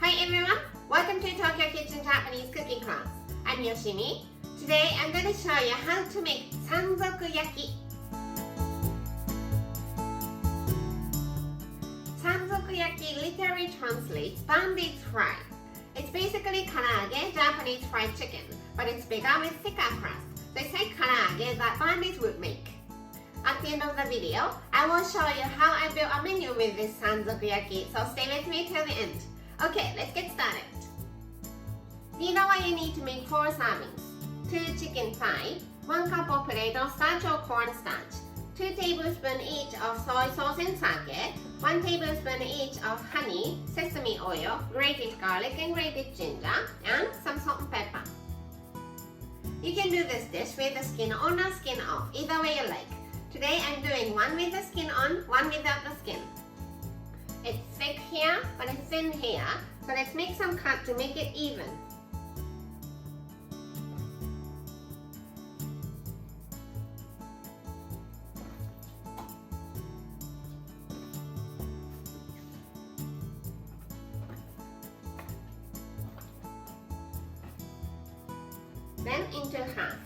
Hi everyone, welcome to Tokyo Kitchen Japanese cooking class. I'm Yoshimi. Today I'm going to show you how to make Sanzokuyaki. Sanzokuyaki literally translates bandit fry. It's basically karaage, Japanese fried chicken, but it's bigger with thicker crust. So it's like karaage that bandits would make. At the end of the video, I will show you how I built a menu with this Sanzokuyaki, so stay with me till the end. Okay, let's get started. You know what you need to make 4 servings. 2 chicken thigh, 1 cup of potato starch or cornstarch, 2 tablespoons each of soy sauce and sake, 1 tablespoon each of honey, sesame oil, grated garlic and grated ginger, and some salt and pepper. You can do this dish with the skin on or skin off, either way you like. Today I'm doing one with the skin on, one without the skin. It's thick here, but it's thin here, so let's make some cut to make it even. Then into half.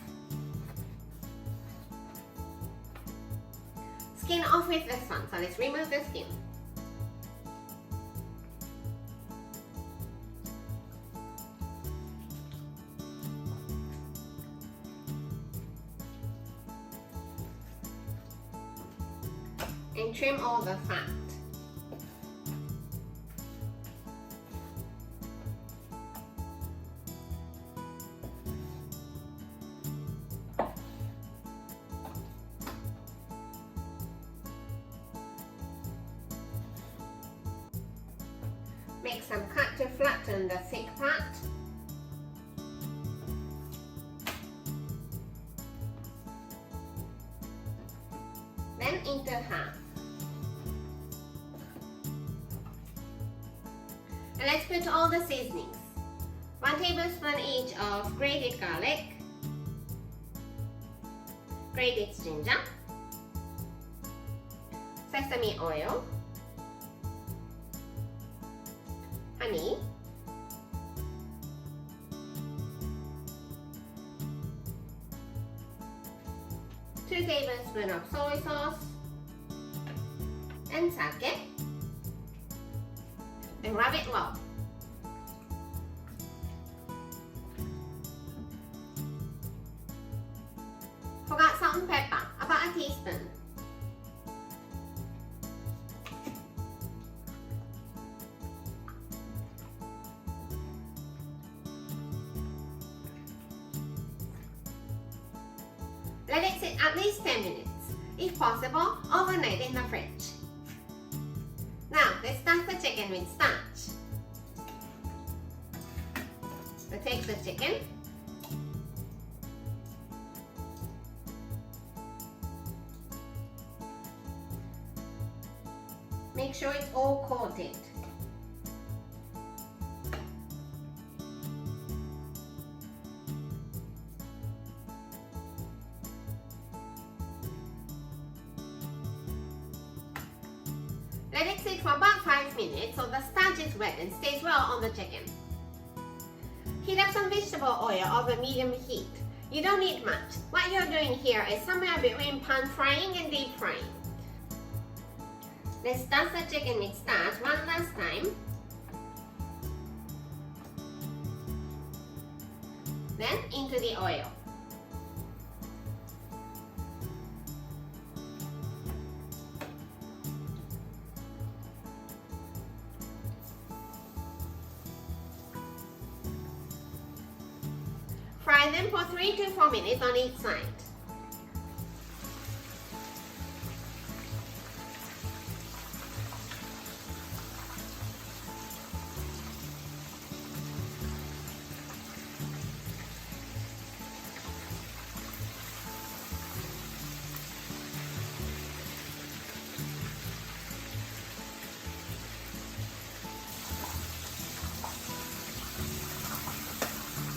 Skin off with this one, so let's remove the skin. And trim all the fat. Make some cut to flatten the thick part. Then into half. And let's put all the seasonings. 1 tablespoon each of grated garlic, grated ginger, sesame oil, honey, two tablespoons of soy sauce, and sake, and rub it well. Forgot salt and pepper, about a teaspoon. Let it sit at least 10 minutes, if possible, overnight in the fridge. Now, let's start the chicken with starch. So take the chicken, make sure it's all coated. Let it sit for about 5 minutes so the starch is wet and stays well on the chicken. Heat up some vegetable oil over medium heat. You don't need much. What you're doing here is somewhere between pan frying and deep frying. Let's dust the chicken with starch one last time. Then into the oil. Fry them for 3 to 4 minutes on each side.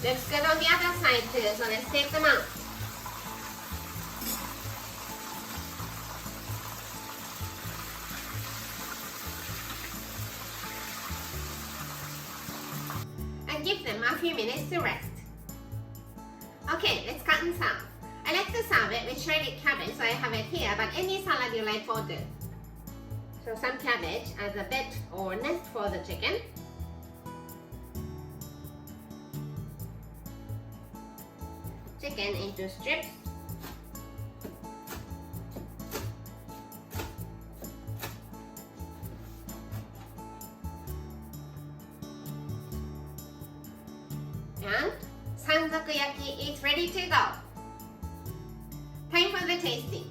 Looks good on the other side too, so let's take them out. and give them a few minutes to rest. Okay, let's cut and serve. I like to serve it with shredded cabbage, so I have it here, but any salad you like will do. So some cabbage as a bed or nest for the chicken. Chicken into strips. And Sanzokuyaki is ready to go. Time for the tasting.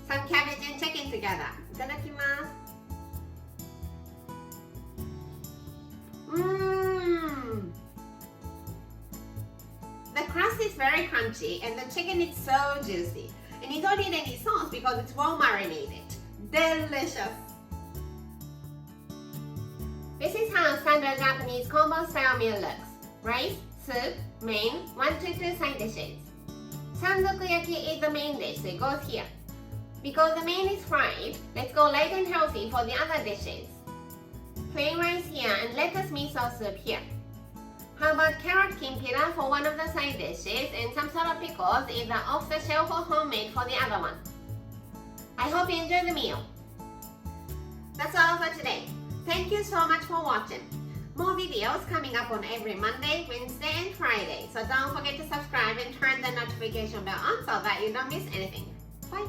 Some cabbage and chicken together. Itadakimasu. The crust is very crunchy and the chicken is so juicy. And you don't need any sauce because it's well marinated. Delicious! This is how standard Japanese combo style meal looks. Rice, soup, main, 1 to 2 side dishes. Sanzokuyaki is the main dish, so it goes here. Because the main is fried, let's go light and healthy for the other dishes. Plain rice here and lettuce miso soup here. How about carrot kimpira for one of the side dishes and some sort of pickles either off the shelf or homemade for the other one. I hope you enjoy the meal. That's all for today. Thank you so much for watching. More videos coming up on every Monday, Wednesday and Friday. So don't forget to subscribe and turn the notification bell on so that you don't miss anything. Bye!